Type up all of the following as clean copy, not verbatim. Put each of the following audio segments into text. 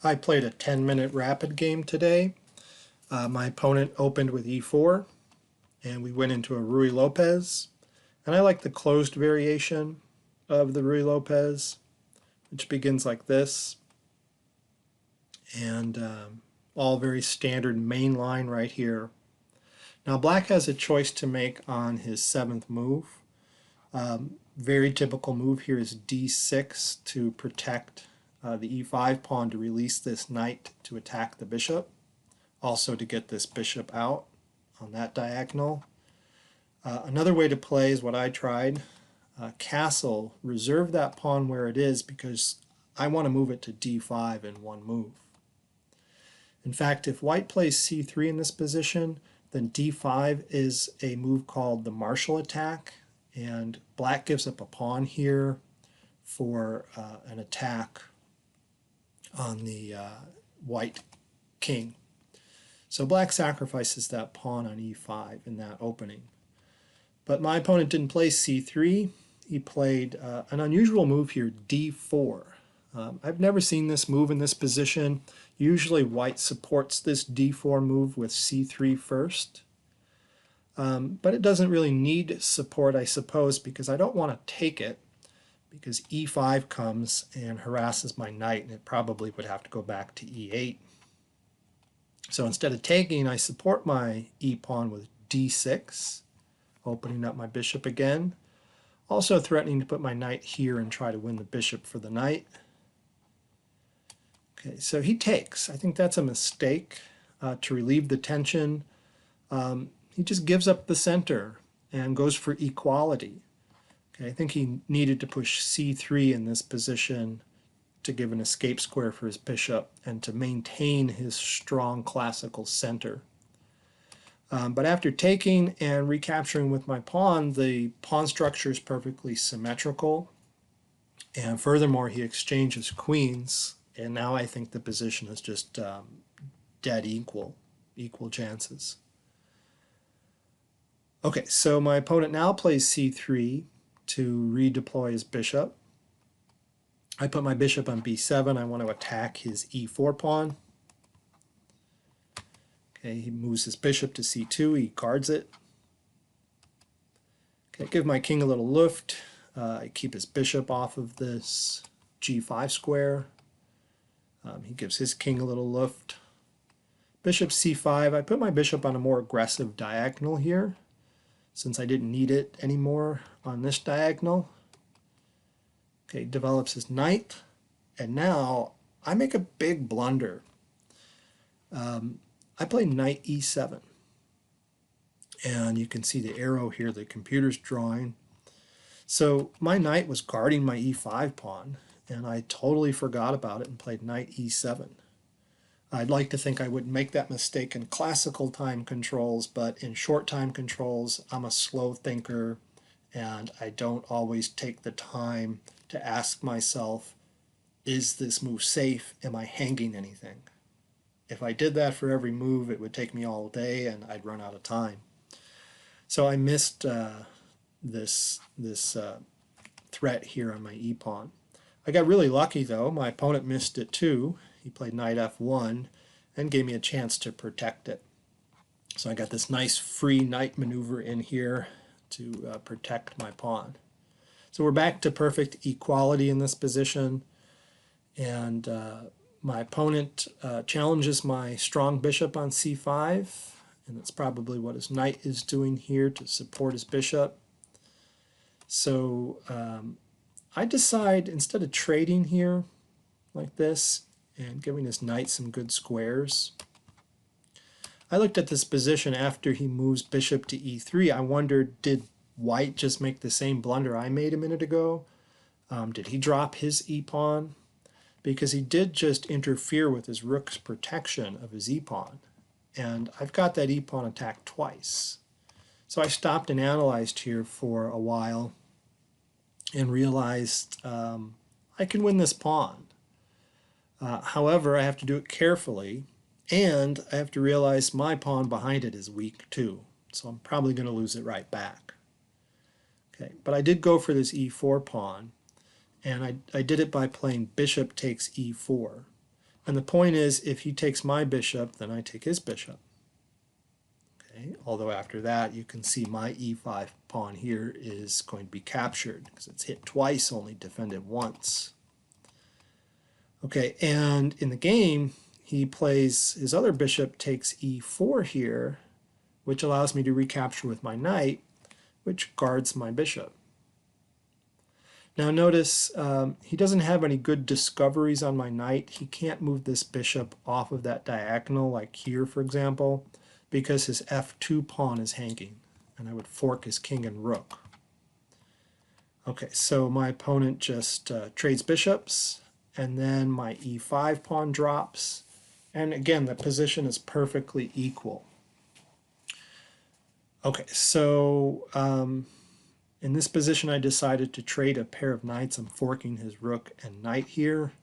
I played a 10-minute rapid game today. My opponent opened with e4, and we went into a Ruy Lopez. And I like the closed variation of the Ruy Lopez, which begins like this. And all very standard main line right here. Now black has a choice to make on his 7th move. Very typical move here is d6 to protect the e5 pawn to release this knight to attack the bishop. Also to get this bishop out on that diagonal. Another way to play is what I tried. Castle, reserve that pawn where it is because I want to move it to d5 in one move. In fact, if white plays c3 in this position, then d5 is a move called the Marshall attack, and black gives up a pawn here for an attack on the white king. So black sacrifices that pawn on e5 in that opening. But my opponent didn't play c3. He played an unusual move here, d4. I've never seen this move in this position. Usually white supports this d4 move with c3 first. But it doesn't really need support, I suppose, because I don't want to take it, because e5 comes and harasses my knight, and it probably would have to go back to e8. So instead of taking, I support my e-pawn with d6, opening up my bishop again. Also threatening to put my knight here and try to win the bishop for the knight. Okay, so he takes. I think that's a mistake to relieve the tension. He just gives up the center and goes for equality. Okay, I think he needed to push c3 in this position to give an escape square for his bishop and to maintain his strong classical center. But after taking and recapturing with my pawn, the pawn structure is perfectly symmetrical. And furthermore, he exchanges queens. And now I think the position is just dead equal chances. Okay, so my opponent now plays c3 to redeploy his bishop. I put my bishop on b7. I want to attack his e4 pawn. Okay, he moves his bishop to c2. He guards it. Okay, give my king a little lift. I keep his bishop off of this g5 square. He gives his king a little lift. Bishop c5. I put my bishop on a more aggressive diagonal here, since I didn't need it anymore on this diagonal. Okay, develops his knight, and now I make a big blunder. I play knight e7, and you can see the arrow here the computer's drawing. So my knight was guarding my e5 pawn, and I totally forgot about it and played knight e7. I'd like to think I wouldn't make that mistake in classical time controls, but in short time controls, I'm a slow thinker, and I don't always take the time to ask myself, is this move safe? Am I hanging anything? If I did that for every move, it would take me all day and I'd run out of time. So I missed this threat here on my e-pawn. I got really lucky though. My opponent missed it too. He played knight f1 and gave me a chance to protect it. So I got this nice free knight maneuver in here to protect my pawn. So we're back to perfect equality in this position, and my opponent challenges my strong bishop on c5, and that's probably what his knight is doing here to support his bishop. So I decide, instead of trading here like this and giving his knight some good squares, I looked at this position after he moves bishop to e3. I wondered, did white just make the same blunder I made a minute ago? Did he drop his e-pawn? Because he did just interfere with his rook's protection of his e-pawn. And I've got that e-pawn attacked twice. So I stopped and analyzed here for a while and realized I can win this pawn. However, I have to do it carefully, and I have to realize my pawn behind it is weak too. So I'm probably going to lose it right back. Okay, but I did go for this e4 pawn, and I did it by playing bishop takes e4. And the point is, if he takes my bishop, then I take his bishop. Okay? Although after that, you can see my e5 pawn here is going to be captured because it's hit twice, only defended once. Okay, and in the game, he plays his other bishop takes e4 here, which allows me to recapture with my knight, which guards my bishop. Now notice he doesn't have any good discoveries on my knight. He can't move this bishop off of that diagonal like here, for example, because his f2 pawn is hanging, and I would fork his king and rook. Okay, so my opponent just trades bishops, and then my e5 pawn drops, and again, the position is perfectly equal. Okay, so in this position, I decided to trade a pair of knights. I'm forking his rook and knight here.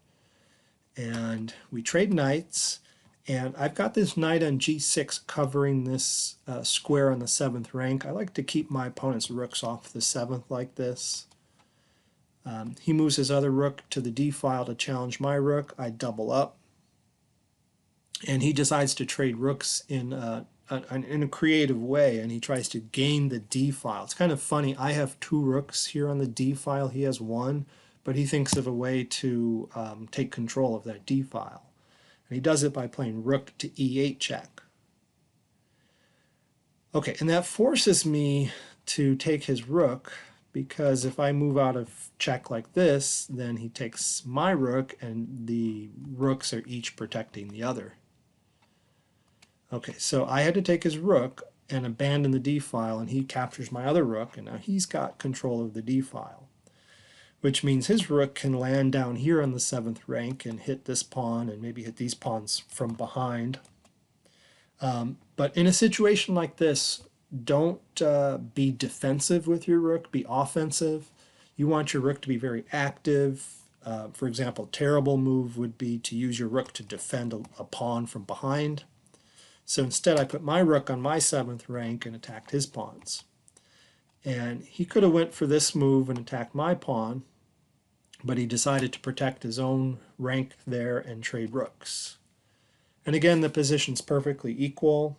And we trade knights. And I've got this knight on g6 covering this square on the 7th rank. I like to keep my opponent's rooks off the 7th like this. He moves his other rook to the d file to challenge my rook. I double up. And he decides to trade rooks in a creative way, and he tries to gain the d file. It's kind of funny. I have 2 rooks here on the d file. He has 1, but he thinks of a way to take control of that d file. And he does it by playing rook to e8 check. Okay, and that forces me to take his rook, because if I move out of check like this, then he takes my rook, and the rooks are each protecting the other. Okay, so I had to take his rook and abandon the d file, and he captures my other rook, and now he's got control of the d file, which means his rook can land down here on the 7th rank and hit this pawn and maybe hit these pawns from behind. But in a situation like this, don't be defensive with your rook, be offensive. You want your rook to be very active. For example, a terrible move would be to use your rook to defend a pawn from behind. So instead I put my rook on my 7th rank and attacked his pawns. And he could have went for this move and attacked my pawn, but he decided to protect his own rank there and trade rooks. And again, the position's perfectly equal.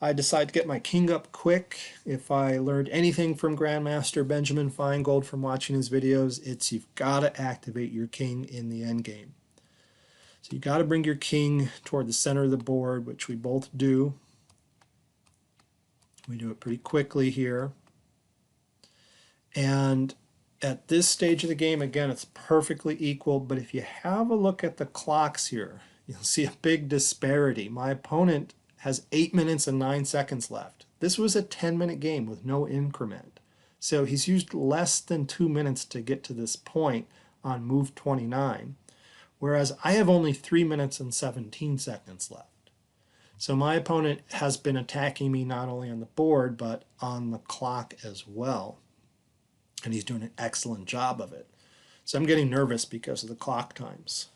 I decide to get my king up quick. If I learned anything from Grandmaster Benjamin Feingold from watching his videos, it's you've got to activate your king in the endgame. So you got to bring your king toward the center of the board, which we both do. We do it pretty quickly here. And at this stage of the game, again, it's perfectly equal. But if you have a look at the clocks here, you'll see a big disparity. My opponent has 8 minutes and 9 seconds left. This was a 10-minute game with no increment. So he's used less than 2 minutes to get to this point on move 29. Whereas I have only 3 minutes and 17 seconds left. So my opponent has been attacking me not only on the board, but on the clock as well. And he's doing an excellent job of it. So I'm getting nervous because of the clock times.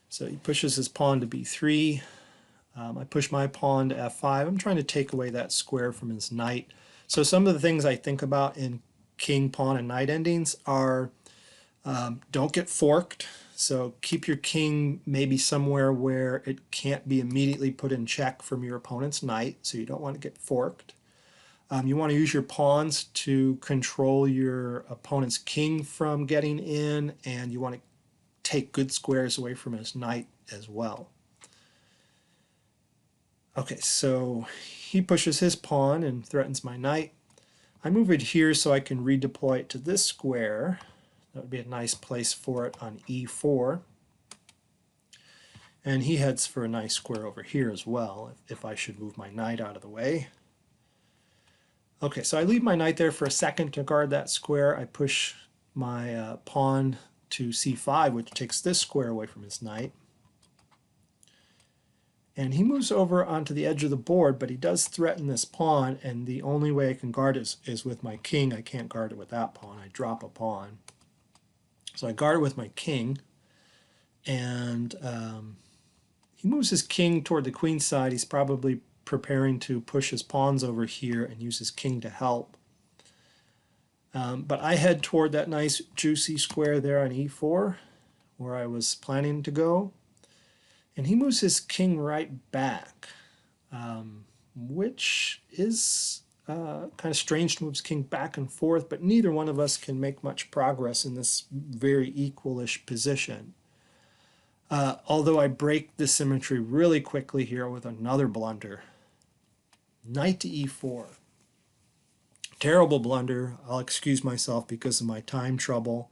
So he pushes his pawn to b3. I push my pawn to f5. I'm trying to take away that square from his knight. So some of the things I think about in king, pawn, and knight endings are don't get forked. So keep your king maybe somewhere where it can't be immediately put in check from your opponent's knight, so you don't want to get forked. You want to use your pawns to control your opponent's king from getting in, and you want to take good squares away from his knight as well. Okay, so he pushes his pawn and threatens my knight. I move it here so I can redeploy it to this square. That would be a nice place for it on e4. And he heads for a nice square over here as well, if I should move my knight out of the way. Okay, so I leave my knight there for a second to guard that square. I push my pawn to c5, which takes this square away from his knight. And he moves over onto the edge of the board, but he does threaten this pawn, and the only way I can guard it is with my king. I can't guard it with that pawn. I drop a pawn. So I guard it with my king, and he moves his king toward the queen side. He's probably preparing to push his pawns over here and use his king to help. But I head toward that nice juicy square there on e4, where I was planning to go. And he moves his king right back, which is kind of strange to move his king back and forth, but neither one of us can make much progress in this very equalish position. Although I break the symmetry really quickly here with another blunder. Knight to e4. Terrible blunder. I'll excuse myself because of my time trouble.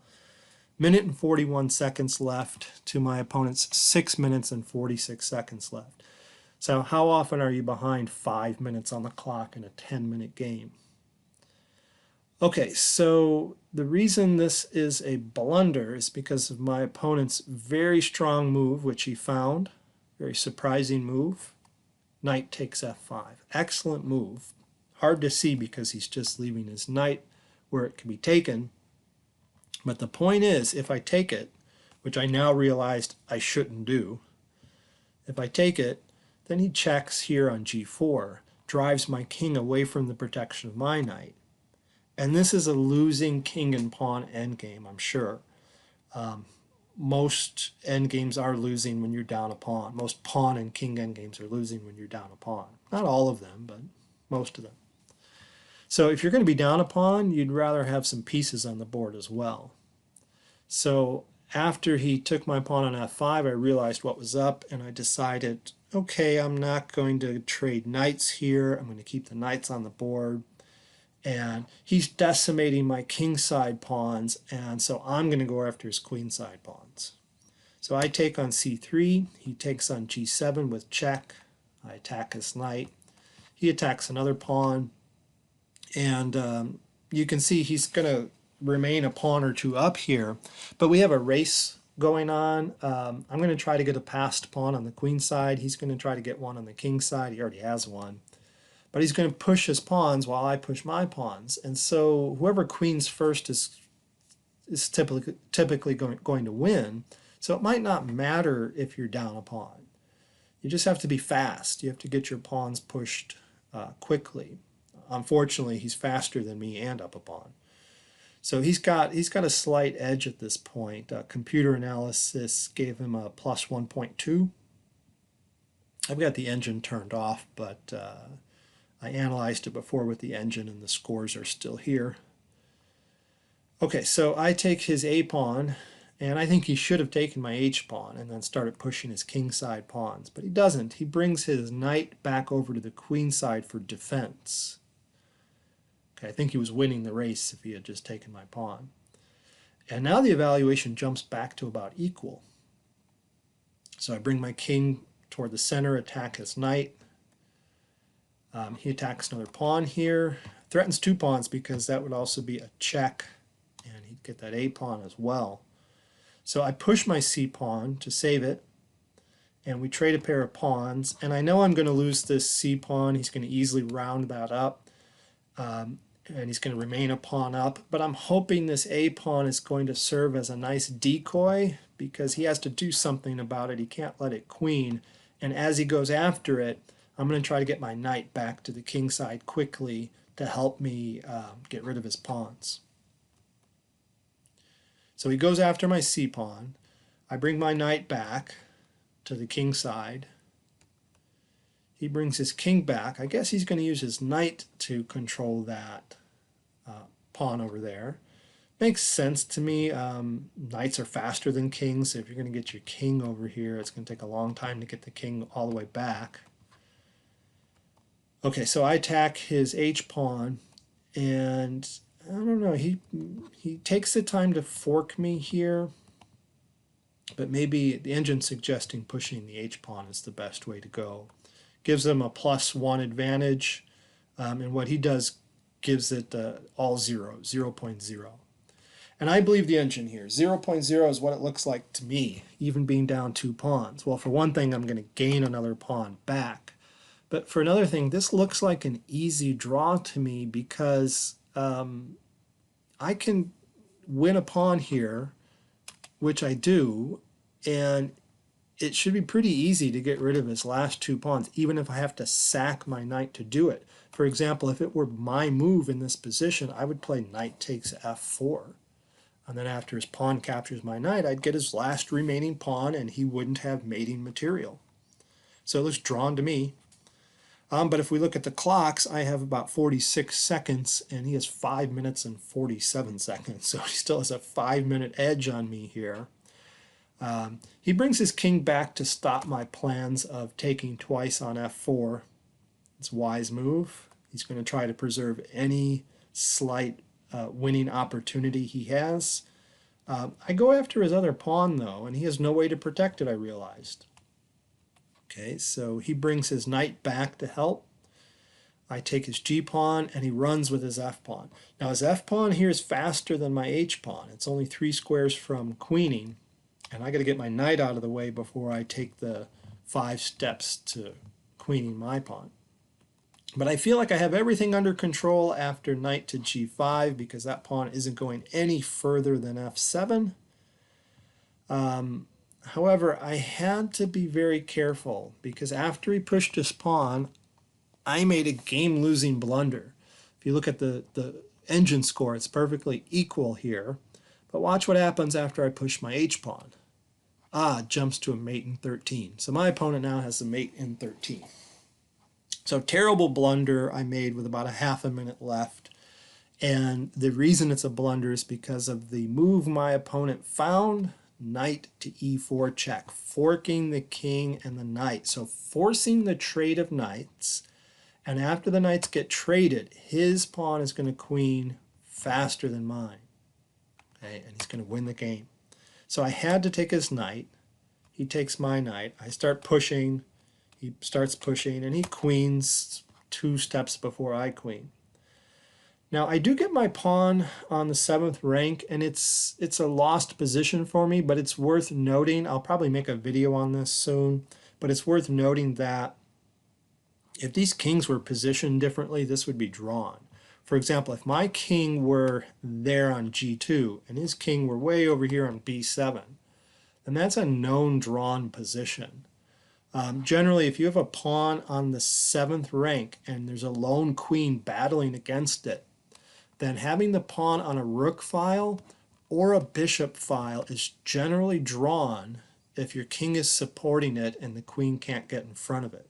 Minute and 41 seconds left to my opponent's 6 minutes and 46 seconds left. So how often are you behind 5 minutes on the clock in a 10-minute game? Okay, so the reason this is a blunder is because of my opponent's very strong move, which he found. Very surprising move. Knight takes f5. Excellent move. Hard to see because he's just leaving his knight where it can be taken. But the point is, if I take it, which I now realized I shouldn't do, if I take it, then he checks here on g4, drives my king away from the protection of my knight. And this is a losing king and pawn endgame, I'm sure. Most endgames are losing when you're down a pawn. Most pawn and king endgames are losing when you're down a pawn. Not all of them, but most of them. So if you're going to be down a pawn, you'd rather have some pieces on the board as well. So after he took my pawn on f5, I realized what was up, and I decided, okay, I'm not going to trade knights here. I'm going to keep the knights on the board. And he's decimating my kingside pawns, and so I'm going to go after his queenside pawns. So I take on c3, he takes on g7 with check, I attack his knight, he attacks another pawn, and you can see he's going to remain a pawn or two up here, but we have a race going on. I'm going to try to get a passed pawn on the queen side, he's going to try to get one on the king side, he already has one. But he's going to push his pawns while I push my pawns. And so whoever queens first is typically going to win. So it might not matter if you're down a pawn. You just have to be fast. You have to get your pawns pushed quickly. Unfortunately, he's faster than me and up a pawn. So he's got a slight edge at this point. Computer analysis gave him a plus 1.2. I've got the engine turned off, but I analyzed it before with the engine and the scores are still here. Okay, so I take his A pawn, and I think he should have taken my H pawn and then started pushing his king side pawns, but he doesn't. He brings his knight back over to the queen side for defense. Okay, I think he was winning the race if he had just taken my pawn. And now the evaluation jumps back to about equal. So I bring my king toward the center, attack his knight. He attacks another pawn here, threatens two pawns because that would also be a check, and he'd get that A pawn as well. So I push my C pawn to save it, and we trade a pair of pawns, and I know I'm going to lose this C pawn. He's going to easily round that up, and he's going to remain a pawn up, but I'm hoping this A pawn is going to serve as a nice decoy because he has to do something about it. He can't let it queen, and as he goes after it, I'm going to try to get my knight back to the king side quickly to help me get rid of his pawns. So he goes after my C pawn. I bring my knight back to the king side. He brings his king back. I guess he's going to use his knight to control that pawn over there. Makes sense to me. Knights are faster than kings, so if you're going to get your king over here, it's going to take a long time to get the king all the way back. Okay, so I attack his H pawn, and I don't know, he takes the time to fork me here, but maybe the engine's suggesting pushing the H pawn is the best way to go. Gives him a +1 advantage, and what he does gives it all 0.0. And I believe the engine here. 0.0 is what it looks like to me, even being down 2 pawns. Well, for one thing, I'm going to gain another pawn back. But for another thing, this looks like an easy draw to me because I can win a pawn here, which I do, and it should be pretty easy to get rid of his last 2 pawns, even if I have to sack my knight to do it. For example, if it were my move in this position, I would play knight takes f4. And then after his pawn captures my knight, I'd get his last remaining pawn and he wouldn't have mating material. So it looks drawn to me. But if we look at the clocks, I have about 46 seconds and he has 5 minutes and 47 seconds. So he still has a 5-minute edge on me here. He brings his king back to stop my plans of taking twice on f4. It's a wise move. He's going to try to preserve any slight winning opportunity he has. I go after his other pawn, though, and he has no way to protect it, I realized. Okay, so he brings his knight back to help. I take his g-pawn, and he runs with his f-pawn. Now, his f-pawn here is faster than my h-pawn. It's only 3 squares from queening, and I got to get my knight out of the way before I take the 5 steps to queening my pawn. But I feel like I have everything under control after knight to g5 because that pawn isn't going any further than f7. However, I had to be very careful because after he pushed his pawn, I made a game-losing blunder. If you look at the engine score, it's perfectly equal here. But watch what happens after I push my h-pawn. Jumps to a mate in 13. So my opponent now has a mate in 13. So terrible blunder I made with about a half a minute left. And the reason it's a blunder is because of the move my opponent found, knight to e4 check, forking the king and the knight. So forcing the trade of knights. And after the knights get traded, his pawn is going to queen faster than mine. Okay, and he's going to win the game. So I had to take his knight. He takes my knight. I start pushing. He starts pushing, and he queens 2 steps before I queen. Now, I do get my pawn on the 7th rank, and it's a lost position for me, but it's worth noting. I'll probably make a video on this soon, but it's worth noting that if these kings were positioned differently, this would be drawn. For example, if my king were there on g2, and his king were way over here on b7, then that's a known drawn position. Generally, if you have a pawn on the 7th rank and there's a lone queen battling against it, then having the pawn on a rook file or a bishop file is generally drawn if your king is supporting it and the queen can't get in front of it.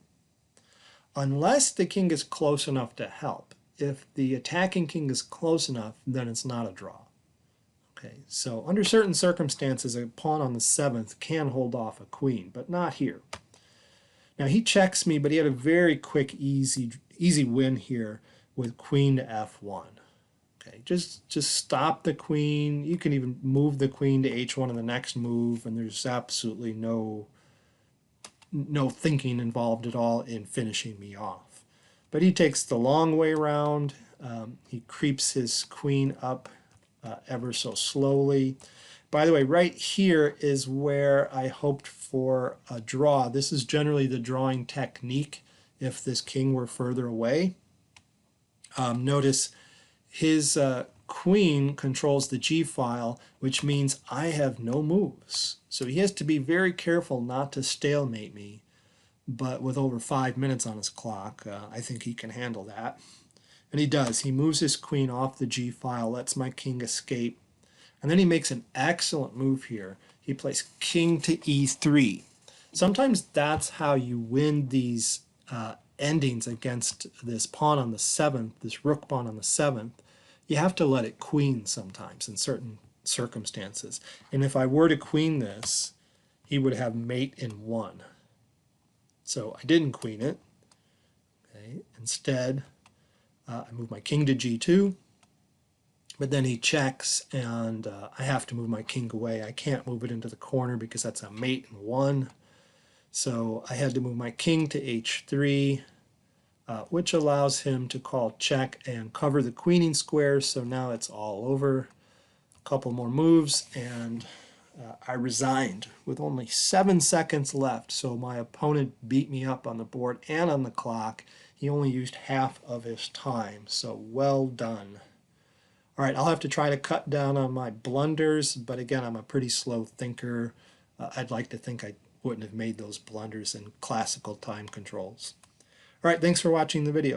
Unless the king is close enough to help. If the attacking king is close enough, then it's not a draw. Okay, so under certain circumstances, a pawn on the 7th can hold off a queen, but not here. Now he checks me, but he had a very quick, easy win here with queen to f1. Okay, just stop the queen. You can even move the queen to h1 in the next move, and there's absolutely no thinking involved at all in finishing me off. But he takes the long way around. He creeps his queen up ever so slowly. By the way, right here is where I hoped for a draw. This is generally the drawing technique if this king were further away. Notice his queen controls the g-file, which means I have no moves. So he has to be very careful not to stalemate me. But with over 5 minutes on his clock, I think he can handle that. And he does. He moves his queen off the g-file, lets my king escape. And then he makes an excellent move here. He plays king to e3. Sometimes that's how you win these endings against this pawn on the 7th, this rook pawn on the 7th. You have to let it queen sometimes in certain circumstances. And if I were to queen this, he would have mate in 1. So I didn't queen it. Okay. Instead, I move my king to g2. But then he checks, and I have to move my king away. I can't move it into the corner because that's a mate in 1. So I had to move my king to h3, which allows him to call check and cover the queening square. So now it's all over. A couple more moves, and I resigned with only 7 seconds left. So my opponent beat me up on the board and on the clock. He only used half of his time. So well done. All right, I'll have to try to cut down on my blunders, but again, I'm a pretty slow thinker. I'd like to think I wouldn't have made those blunders in classical time controls. All right, thanks for watching the video.